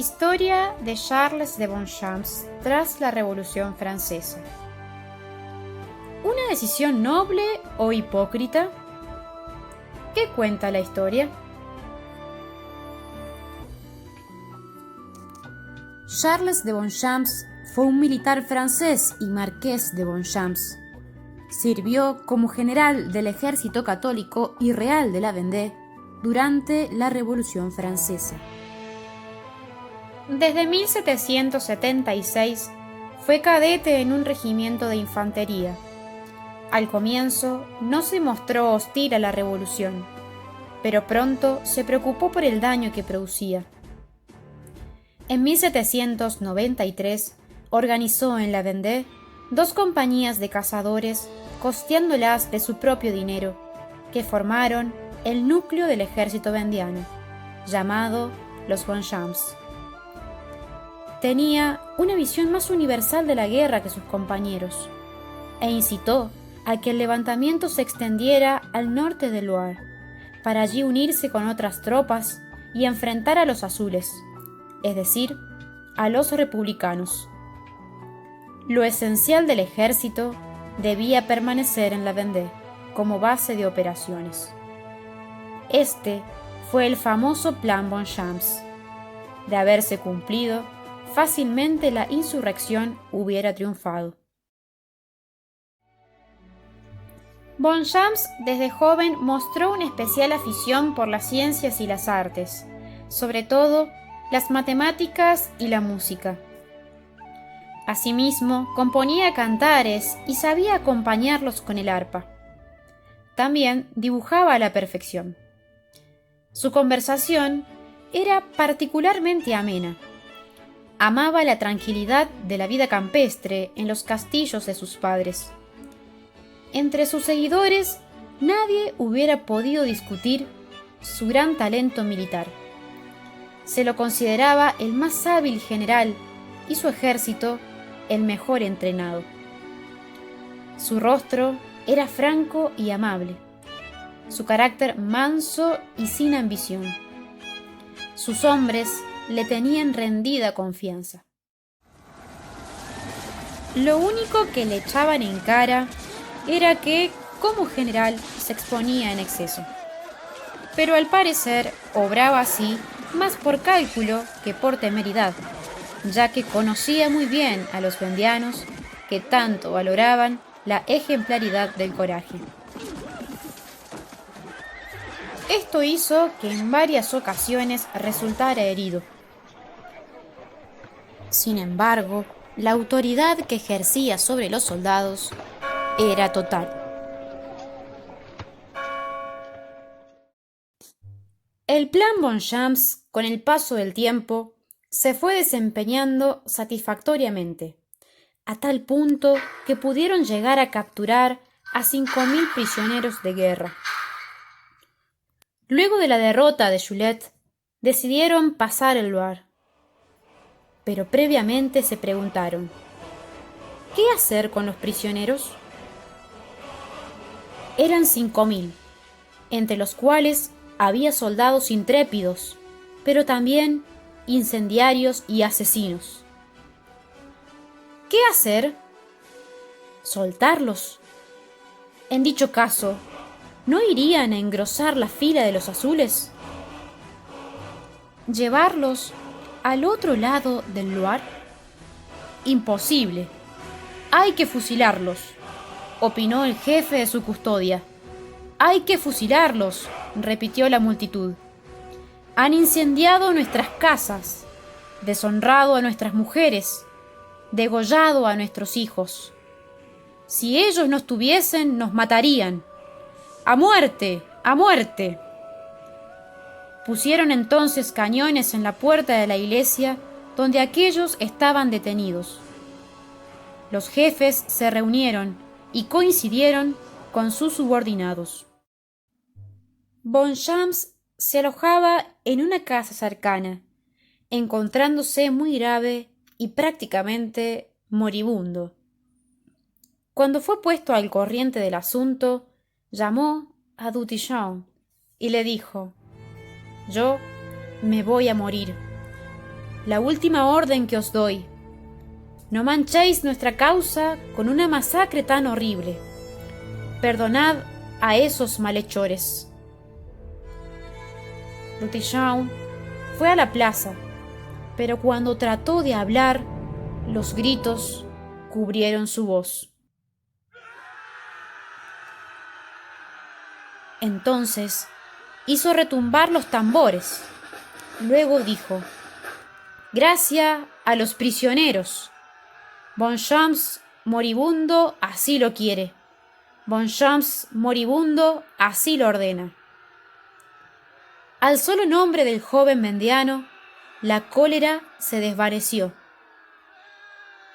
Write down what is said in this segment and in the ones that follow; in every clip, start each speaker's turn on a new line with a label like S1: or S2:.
S1: Historia de Charles de Bonchamps tras la Revolución Francesa. ¿Una decisión noble o hipócrita? ¿Qué cuenta la historia? Charles de Bonchamps fue un militar francés y marqués de Bonchamps. Sirvió como general del ejército católico y real de la Vendée durante la Revolución Francesa. Desde 1776 fue cadete en un regimiento de infantería. Al comienzo no se mostró hostil a la revolución, pero pronto se preocupó por el daño que producía. En 1793 organizó en la Vendée 2 compañías de cazadores, costeándolas de su propio dinero, que formaron el núcleo del ejército vendiano, llamado los Bonchamps. Tenía una visión más universal de la guerra que sus compañeros, e incitó a que el levantamiento se extendiera al norte del Loire, para allí unirse con otras tropas y enfrentar a los azules, es decir, a los republicanos. Lo esencial del ejército debía permanecer en la Vendée como base de operaciones. Este fue el famoso Plan Bonchamps. De haberse cumplido, fácilmente la insurrección hubiera triunfado. Bonchamps desde joven mostró una especial afición por las ciencias y las artes, sobre todo las matemáticas y la música. Asimismo, componía cantares y sabía acompañarlos con el arpa. También dibujaba a la perfección. Su conversación era particularmente amena. Amaba la tranquilidad de la vida campestre en los castillos de sus padres. Entre sus seguidores, nadie hubiera podido discutir su gran talento militar. Se lo consideraba el más hábil general y su ejército el mejor entrenado. Su rostro era franco y amable, su carácter manso y sin ambición. Sus hombres le tenían rendida confianza. Lo único que le echaban en cara era que, como general, se exponía en exceso. Pero al parecer obraba así más por cálculo que por temeridad, ya que conocía muy bien a los vendianos, que tanto valoraban la ejemplaridad del coraje. Esto hizo que en varias ocasiones resultara herido. Sin embargo, la autoridad que ejercía sobre los soldados era total. El plan Bonchamps, con el paso del tiempo, se fue desempeñando satisfactoriamente, a tal punto que pudieron llegar a capturar a 5.000 prisioneros de guerra. Luego de la derrota de Juliette, decidieron pasar el Loire. Pero previamente se preguntaron, ¿qué hacer con los prisioneros? Eran 5.000, entre los cuales había soldados intrépidos, pero también incendiarios y asesinos. ¿Qué hacer? ¿Soltarlos? En dicho caso, ¿no irían a engrosar la fila de los azules? ¿Llevarlos al otro lado del Loire? Imposible. Hay que fusilarlos, opinó el jefe de su custodia. Hay que fusilarlos, repitió la multitud. Han incendiado nuestras casas, deshonrado a nuestras mujeres, degollado a nuestros hijos. Si ellos no estuviesen, nos matarían. ¡A muerte! ¡A muerte! Pusieron entonces cañones en la puerta de la iglesia donde aquellos estaban detenidos. Los jefes se reunieron y coincidieron con sus subordinados. Bonchamps se alojaba en una casa cercana, encontrándose muy grave y prácticamente moribundo. Cuando fue puesto al corriente del asunto, llamó a Dutillon y le dijo: «Yo me voy a morir. la última orden que os doy. No manchéis nuestra causa con una masacre tan horrible. Perdonad a esos malhechores. Lutejean fue a la plaza, pero cuando trató de hablar, los gritos cubrieron su voz. Entonces hizo retumbar los tambores. Luego dijo: «Gracia a los prisioneros. Bonchamps moribundo así lo quiere. Bonchamps moribundo así lo ordena». Al solo nombre del joven mendiano, la cólera se desvaneció,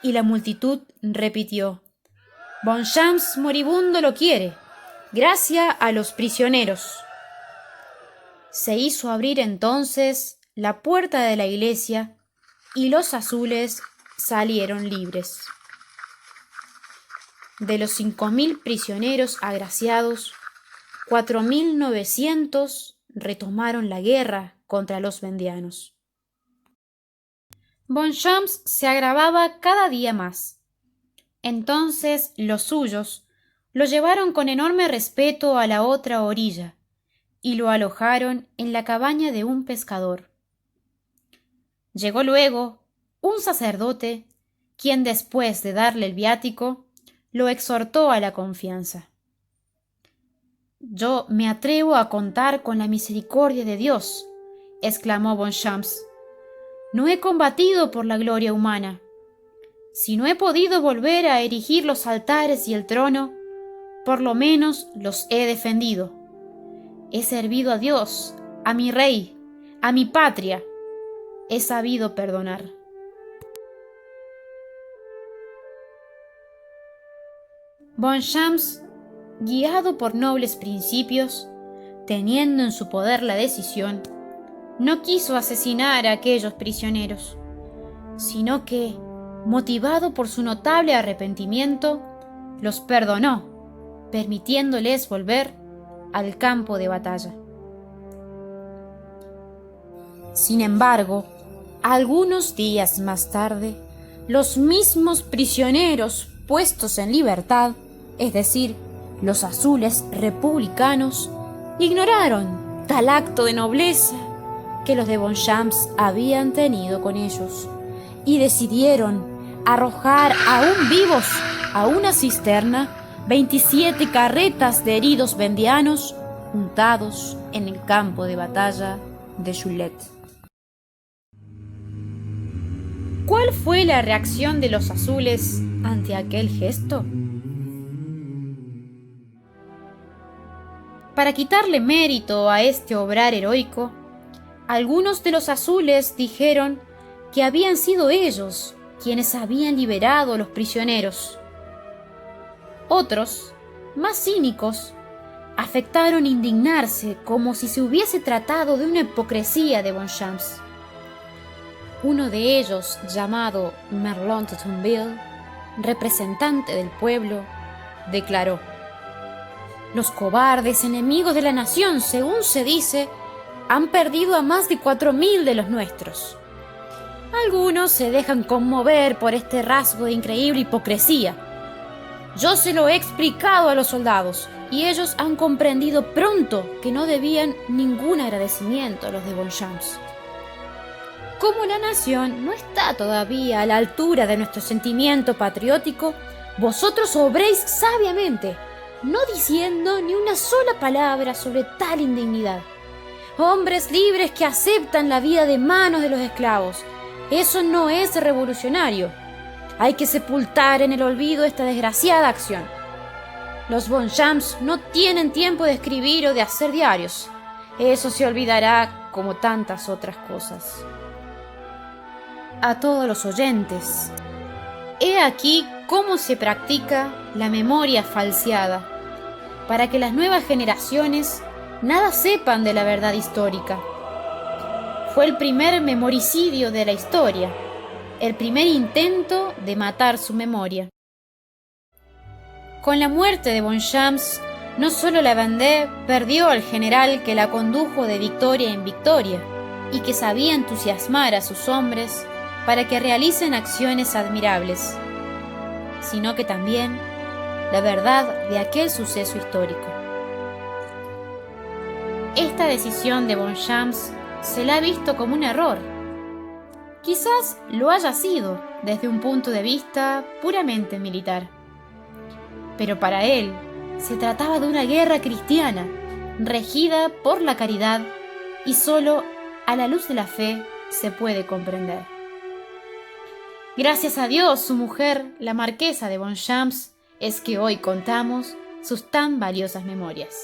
S1: y la multitud repitió: «Bonchamps moribundo lo quiere. Gracia a los prisioneros». Se hizo abrir entonces la puerta de la iglesia y los azules salieron libres. De los 5.000 prisioneros agraciados, 4.900 retomaron la guerra contra los vendianos. Bonchamps se agravaba cada día más. Entonces los suyos lo llevaron con enorme respeto a la otra orilla y lo alojaron en la cabaña de un pescador. Llegó luego un sacerdote, quien después de darle el viático, lo exhortó a la confianza. «Yo me atrevo a contar con la misericordia de Dios», exclamó Bonchamps. «No he combatido por la gloria humana. Si no he podido volver a erigir los altares y el trono, por lo menos los he defendido. He servido a Dios, a mi rey, a mi patria. He sabido perdonar». Bonchamps, guiado por nobles principios, teniendo en su poder la decisión, no quiso asesinar a aquellos prisioneros, sino que, motivado por su notable arrepentimiento, los perdonó, permitiéndoles volver al campo de batalla. Sin embargo, algunos días más tarde, los mismos prisioneros puestos en libertad, es decir, los azules republicanos, ignoraron tal acto de nobleza que los de Bonchamps habían tenido con ellos y decidieron arrojar aún vivos a una cisterna 27 carretas de heridos vendianos juntados en el campo de batalla de Juillet. ¿Cuál fue la reacción de los azules ante aquel gesto? Para quitarle mérito a este obrar heroico, algunos de los azules dijeron que habían sido ellos quienes habían liberado a los prisioneros. Otros, más cínicos, afectaron indignarse como si se hubiese tratado de una hipocresía de Bonchamps. Uno de ellos, llamado Merlin de Tonville, representante del pueblo, declaró: «Los cobardes enemigos de la nación, según se dice, han perdido a más de 4.000 de los nuestros. Algunos se dejan conmover por este rasgo de increíble hipocresía. Yo se lo he explicado a los soldados y ellos han comprendido pronto que no debían ningún agradecimiento a los de Bonchamps. Como la nación no está todavía a la altura de nuestro sentimiento patriótico, vosotros obréis sabiamente, no diciendo ni una sola palabra sobre tal indignidad. Hombres libres que aceptan la vida de manos de los esclavos. Eso no es revolucionario. Hay que sepultar en el olvido esta desgraciada acción. Los Bonchamps no tienen tiempo de escribir o de hacer diarios. Eso se olvidará como tantas otras cosas». A todos los oyentes, he aquí cómo se practica la memoria falseada, para que las nuevas generaciones nada sepan de la verdad histórica. Fue el primer memoricidio de la historia, el primer intento de matar su memoria. Con la muerte de Bonchamps, no solo la Vendée perdió al general que la condujo de victoria en victoria, y que sabía entusiasmar a sus hombres para que realicen acciones admirables, sino que también la verdad de aquel suceso histórico. Esta decisión de Beauchamp se la ha visto como un error. Quizás lo haya sido desde un punto de vista puramente militar. Pero para él se trataba de una guerra cristiana, regida por la caridad, y solo a la luz de la fe se puede comprender. Gracias a Dios, su mujer, la marquesa de Beauchamp, es que hoy contamos sus tan valiosas memorias.